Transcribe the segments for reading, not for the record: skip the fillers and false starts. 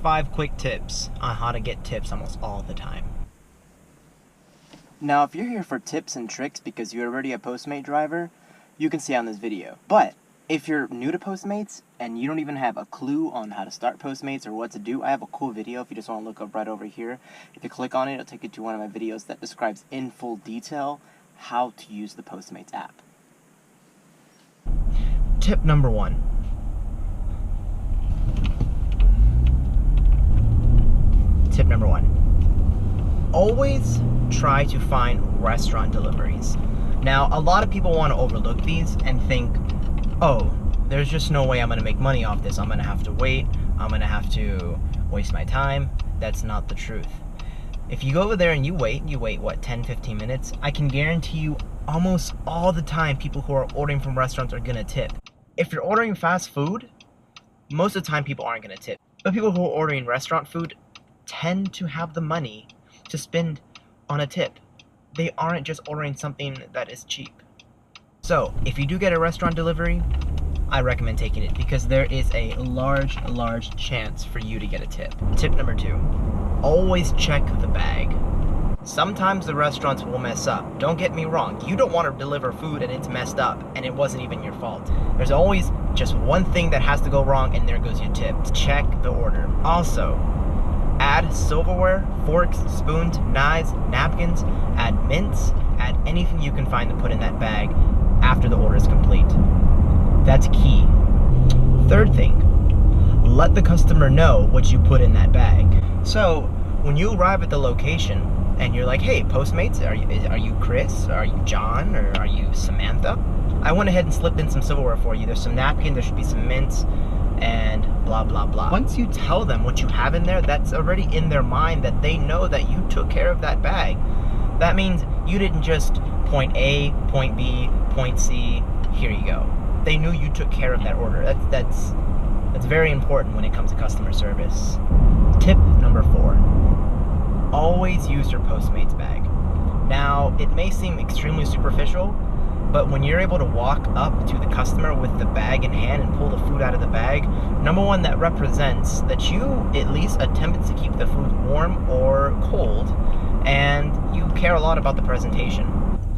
5 quick tips on how to get tips almost all the time. Now, if you're here for tips and tricks because you're already a Postmate driver, you can see on this video. But if you're new to Postmates and you don't even have a clue on how to start Postmates or what to do, I have a cool video if you just want to look up right over here. If you click on it, it'll take you to one of my videos that describes in full detail how to use the Postmates app. Tip number 1. Tip number 1. Always try to find restaurant deliveries. Now, a lot of people want to overlook these and think, oh, there's just no way I'm going to make money off this. I'm going to have to wait. I'm going to have to waste my time. That's not the truth. If you go over there and you wait, what, 10, 15 minutes? I can guarantee you almost all the time people who are ordering from restaurants are going to tip. If you're ordering fast food, most of the time people aren't going to tip. But people who are ordering restaurant food tend to have the money to spend on a tip. They aren't just ordering something that is cheap. So, if you do get a restaurant delivery, I recommend taking it because there is a large chance for you to get a tip. Tip number 2, always check the bag. Sometimes the restaurants will mess up. Don't get me wrong, you don't want to deliver food and it's messed up and it wasn't even your fault. There's always just one thing that has to go wrong and there goes your tip. Check the order. Also, add silverware, forks, spoons, knives, napkins, add mints, add anything you can find to put in that bag after the order is complete. That's key. Third thing, let the customer know what you put in that bag. So, when you arrive at the location and you're like, hey, Postmates, are you Chris? Are you John? Or are you Samantha? I went ahead and slipped in some silverware for you. There's some napkins, there should be some mints, and blah blah blah. Once you tell them what you have in there, that's already in their mind that they know that you took care of that bag. That means you didn't just point A, point B, point C, here you go. They knew you took care of that order. That's very important when it comes to customer service. Tip number 4, always use your Postmates bag. Now, it may seem extremely superficial, but when you're able to walk up to the customer with the bag in hand and pull the food out of the bag, number 1, that represents that you at least attempted to keep the food warm or cold, and you care a lot about the presentation.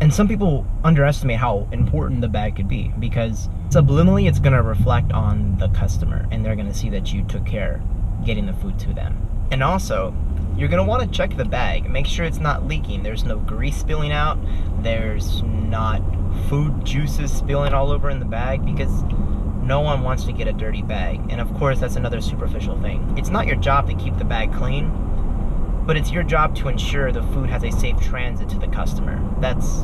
And some people underestimate how important the bag could be because subliminally it's going to reflect on the customer and they're going to see that you took care getting the food to them. And also, you're going to want to check the bag. Make sure it's not leaking. There's no grease spilling out. There's not food juices spilling all over in the bag because no one wants to get a dirty bag. And of course, that's another superficial thing. It's not your job to keep the bag clean, but it's your job to ensure the food has a safe transit to the customer. That's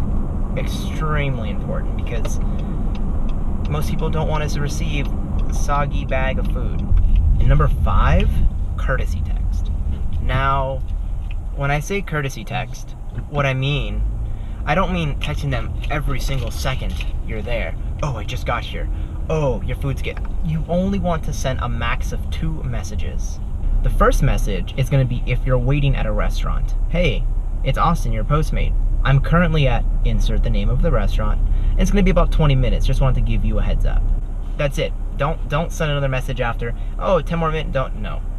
extremely important because most people don't want us to receive a soggy bag of food. And number 5, courtesy text. Now, when I say courtesy text, what I don't mean texting them every single second you're there. Oh, I just got here. Oh, your food's good. You only want to send a max of 2 messages. The first message is going to be if you're waiting at a restaurant. Hey, it's Austin, your Postmate. I'm currently at, insert the name of the restaurant. And it's going to be about 20 minutes. Just wanted to give you a heads up. That's it. Don't send another message after. Oh, 10 more minutes.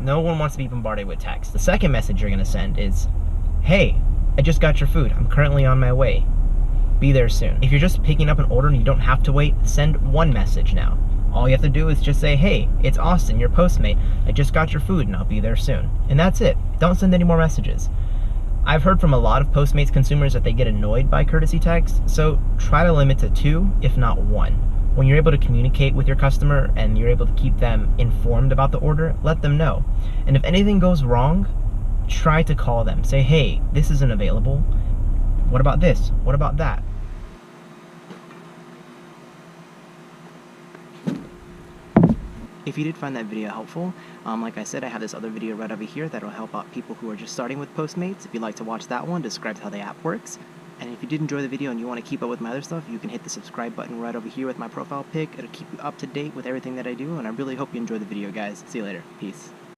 No one wants to be bombarded with text. The second message you're going to send is, hey, I just got your food. I'm currently on my way. Be there soon. If you're just picking up an order and you don't have to wait, send 1 message now. All you have to do is just say, hey, it's Austin, your Postmate. I just got your food and I'll be there soon. And that's it. Don't send any more messages. I've heard from a lot of Postmates consumers that they get annoyed by courtesy text, so try to limit to 2, if not 1. When you're able to communicate with your customer and you're able to keep them informed about the order, let them know. And if anything goes wrong, try to call them. Say, hey, this isn't available. What about this? What about that? If you did find that video helpful, like I said, I have this other video right over here that will help out people who are just starting with Postmates. If you'd like to watch that one, describes how the app works. And if you did enjoy the video and you want to keep up with my other stuff, you can hit the subscribe button right over here with my profile pic. It'll keep you up to date with everything that I do, and I really hope you enjoy the video, guys. See you later. Peace.